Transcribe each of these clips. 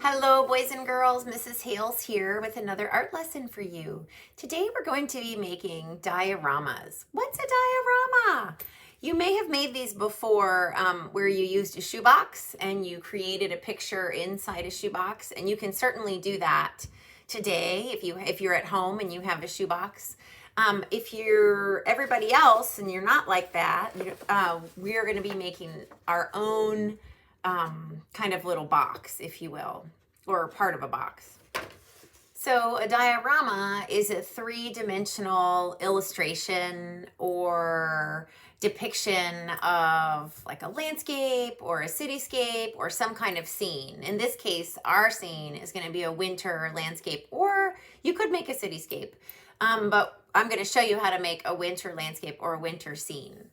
Hello, boys and girls. Mrs. Hales here with another art lesson for you. Today we're going to be making dioramas. What's a diorama? You may have made these before where you used a shoebox and you created a picture inside a shoebox, and you can certainly do that today if you're at home and you have a shoebox. If you're everybody else and you're not like that, we are going to be making our own kind of little box, if you will, or part of a box. So a diorama is a three-dimensional illustration or depiction of like a landscape or a cityscape or some kind of scene. In this case, our scene is going to be a winter landscape, or you could make a cityscape. But I'm going to show you how to make a winter landscape or a winter scene.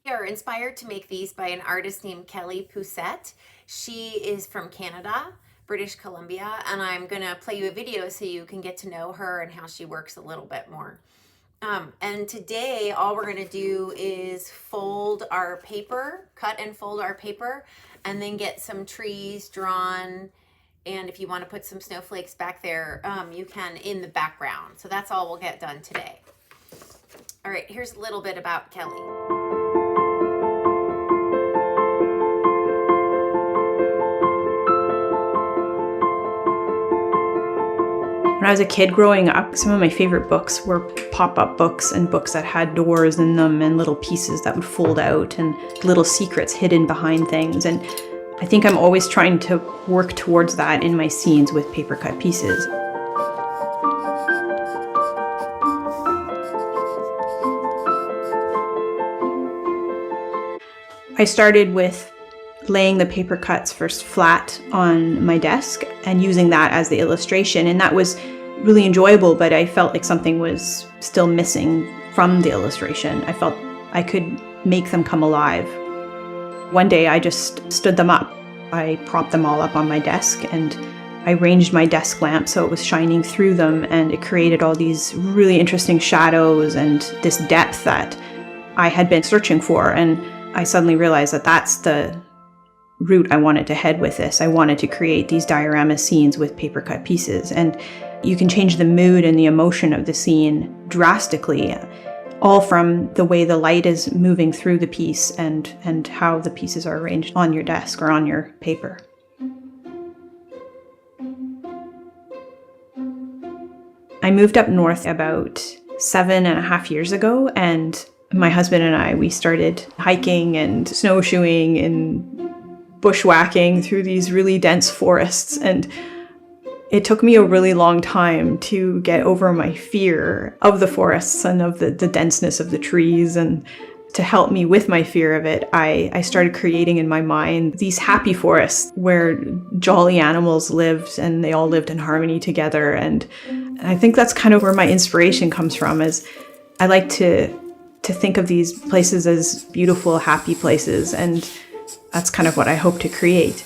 We are inspired to make these by an artist named Kelly Poussette. She is from Canada, British Columbia, and I'm going to play you a video so you can get to know her and how she works a little bit more. And today, all we're going to do is fold our paper, cut and fold our paper, and then get some trees drawn. And if you want to put some snowflakes back there, you can in the background. So that's all we'll get done today. All right, here's a little bit about Kelly. When I was a kid growing up, some of my favorite books were pop-up books and books that had doors in them and little pieces that would fold out and little secrets hidden behind things. And I think I'm always trying to work towards that in my scenes with paper cut pieces. I started with laying the paper cuts first flat on my desk and using that as the illustration, and that was really enjoyable, but I felt like something was still missing from the illustration. I felt I could make them come alive. One day I just stood them up. I propped them all up on my desk and I arranged my desk lamp so it was shining through them, and it created all these really interesting shadows and this depth that I had been searching for. And I suddenly realized that that's the route I wanted to head with this. I wanted to create these diorama scenes with paper cut pieces, and you can change the mood and the emotion of the scene drastically, all from the way the light is moving through the piece and how the pieces are arranged on your desk or on your paper. I moved up north about 7.5 years ago, and my husband and I, we started hiking and snowshoeing and bushwhacking through these really dense forests, and it took me a really long time to get over my fear of the forests and of the denseness of the trees. And to help me with my fear of it, I started creating in my mind these happy forests where jolly animals lived and they all lived in harmony together. And I think that's kind of where my inspiration comes from, is I like to think of these places as beautiful, happy places, and that's kind of what I hope to create.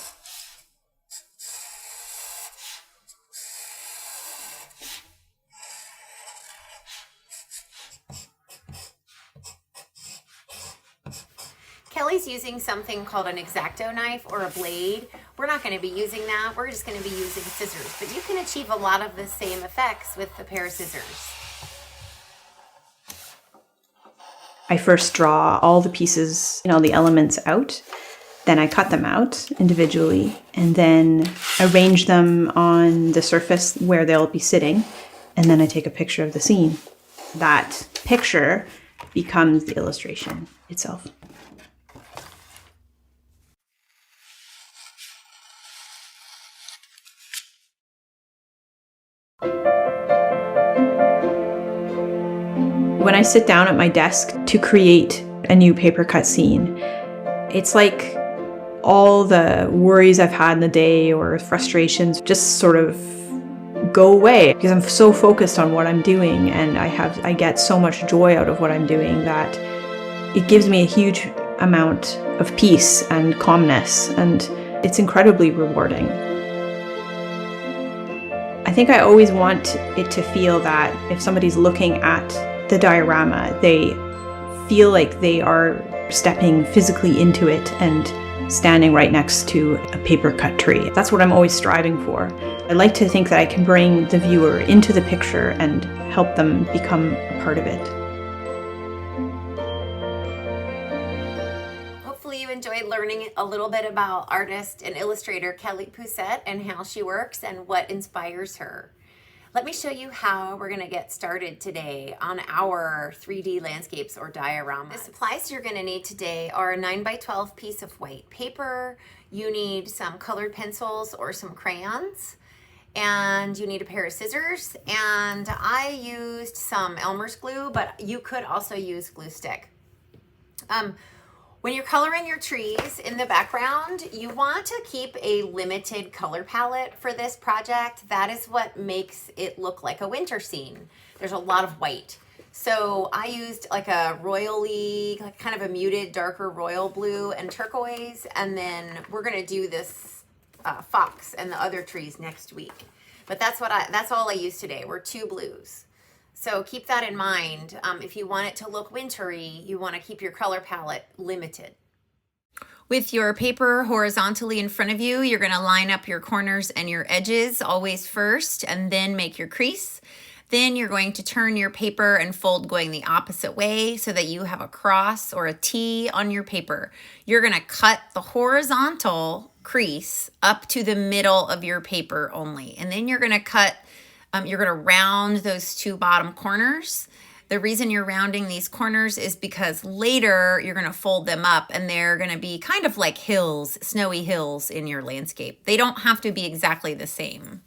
Kelly's using something called an X-Acto knife or a blade. We're not going to be using that. We're just going to be using scissors, but you can achieve a lot of the same effects with a pair of scissors. I first draw all the pieces, the elements out. Then I cut them out individually and then arrange them on the surface where they'll be sitting. And then I take a picture of the scene. That picture becomes the illustration itself. When I sit down at my desk to create a new paper cut scene, it's like all the worries I've had in the day or frustrations just sort of go away, because I'm so focused on what I'm doing, and I get so much joy out of what I'm doing that it gives me a huge amount of peace and calmness, and it's incredibly rewarding. I think I always want it to feel that if somebody's looking at the diorama, they feel like they are stepping physically into it and standing right next to a paper cut tree. That's what I'm always striving for. I like to think that I can bring the viewer into the picture and help them become a part of it. Hopefully you enjoyed learning a little bit about artist and illustrator Kelly Poussette and how she works and what inspires her. Let me show you how we're going to get started today on our 3D landscapes or dioramas. The supplies you're going to need today are a 9x12 piece of white paper. You need some colored pencils or some crayons. And you need a pair of scissors. And I used some Elmer's glue, but you could also use glue stick. When you're coloring your trees in the background, you want to keep a limited color palette for this project. That is what makes it look like a winter scene. There's a lot of white. So I used like a royally, like kind of a muted, darker royal blue and turquoise. And then we're gonna do this fox and the other trees next week. But that's all I used today, were 2 blues. So keep that in mind. If you want it to look wintry, you want to keep your color palette limited. With your paper horizontally in front of you, you're going to line up your corners and your edges always first, and then make your crease. Then you're going to turn your paper and fold going the opposite way so that you have a cross or a T on your paper. You're going to cut the horizontal crease up to the middle of your paper only, and then you're going to cut you're going to round those 2 bottom corners. The reason you're rounding these corners is because later you're going to fold them up and they're going to be kind of like hills, snowy hills in your landscape. They don't have to be exactly the same.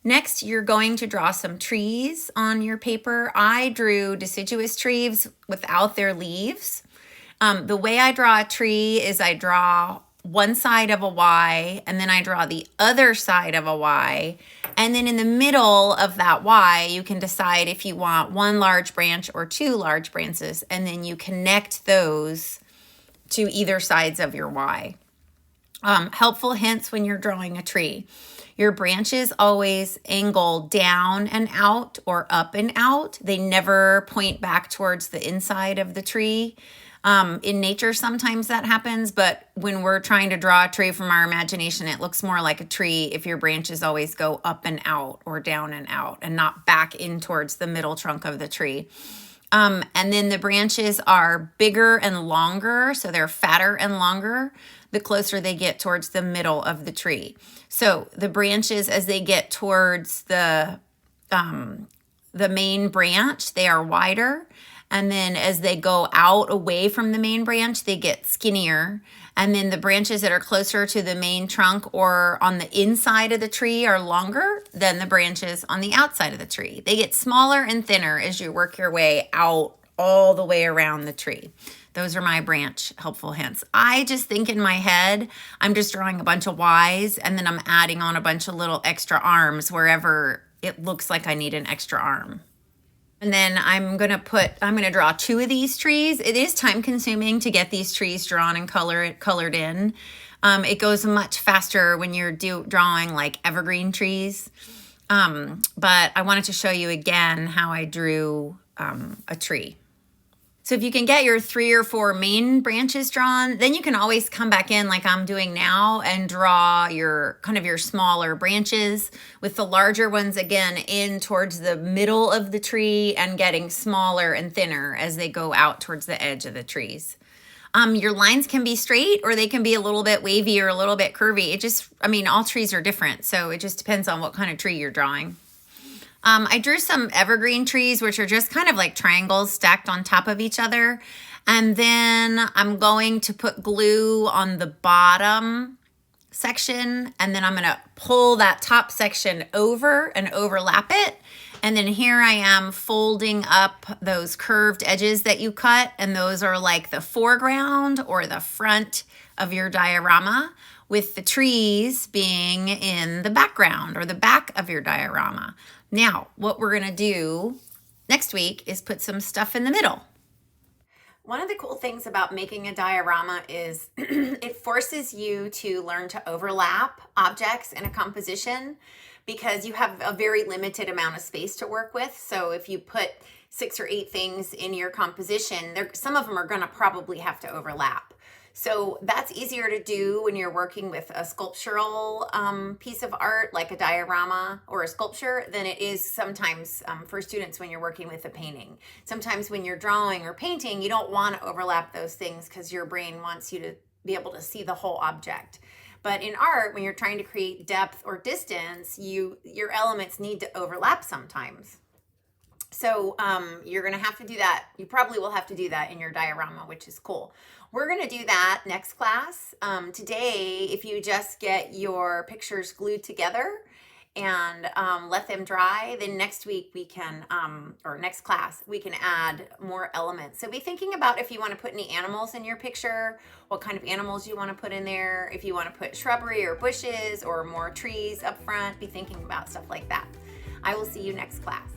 Next, you're going to draw some trees on your paper. I drew deciduous trees without their leaves. The way I draw a tree is I draw one side of a Y, and then I draw the other side of a Y. And then in the middle of that Y, you can decide if you want 1 large branch or 2 large branches, and then you connect those to either sides of your Y. Helpful hints when you're drawing a tree. Your branches always angle down and out or up and out. They never point back towards the inside of the tree. In nature, sometimes that happens, but when we're trying to draw a tree from our imagination, it looks more like a tree if your branches always go up and out or down and out and not back in towards the middle trunk of the tree. And then the branches are bigger and longer, so they're fatter and longer the closer they get towards the middle of the tree. So the branches, as they get towards the main branch, they are wider. And then as they go out away from the main branch, they get skinnier. And then the branches that are closer to the main trunk or on the inside of the tree are longer than the branches on the outside of the tree. They get smaller and thinner as you work your way out all the way around the tree. Those are my branch helpful hints. I just think in my head, I'm just drawing a bunch of Ys, and then I'm adding on a bunch of little extra arms wherever it looks like I need an extra arm. And then I'm going to draw 2 of these trees. It is time consuming to get these trees drawn and colored in. It goes much faster when you're drawing like evergreen trees. But I wanted to show you again how I drew a tree. So if you can get your 3 or 4 main branches drawn, then you can always come back in like I'm doing now and draw your smaller branches with the larger ones again in towards the middle of the tree and getting smaller and thinner as they go out towards the edge of the trees. Your lines can be straight or they can be a little bit wavy or a little bit curvy. All trees are different, so it just depends on what kind of tree you're drawing. I drew some evergreen trees, which are just kind of like triangles stacked on top of each other. And then I'm going to put glue on the bottom section, and then I'm going to pull that top section over and overlap it. And then here I am folding up those curved edges that you cut, and those are like the foreground or the front of your diorama, with the trees being in the background or the back of your diorama. Now, what we're going to do next week is put some stuff in the middle. One of the cool things about making a diorama is it forces you to learn to overlap objects in a composition because you have a very limited amount of space to work with. So if you put 6 or 8 things in your composition, some of them are going to probably have to overlap. So that's easier to do when you're working with a sculptural piece of art, like a diorama or a sculpture, than it is sometimes for students when you're working with a painting. Sometimes when you're drawing or painting, you don't want to overlap those things because your brain wants you to be able to see the whole object. But in art, when you're trying to create depth or distance, your elements need to overlap sometimes. So you're going to have to do that. You probably will have to do that in your diorama, which is cool. We're going to do that next class. Today, if you just get your pictures glued together and let them dry, then next week we can, or next class, we can add more elements. So be thinking about if you want to put any animals in your picture, what kind of animals you want to put in there. If you want to put shrubbery or bushes or more trees up front, be thinking about stuff like that. I will see you next class.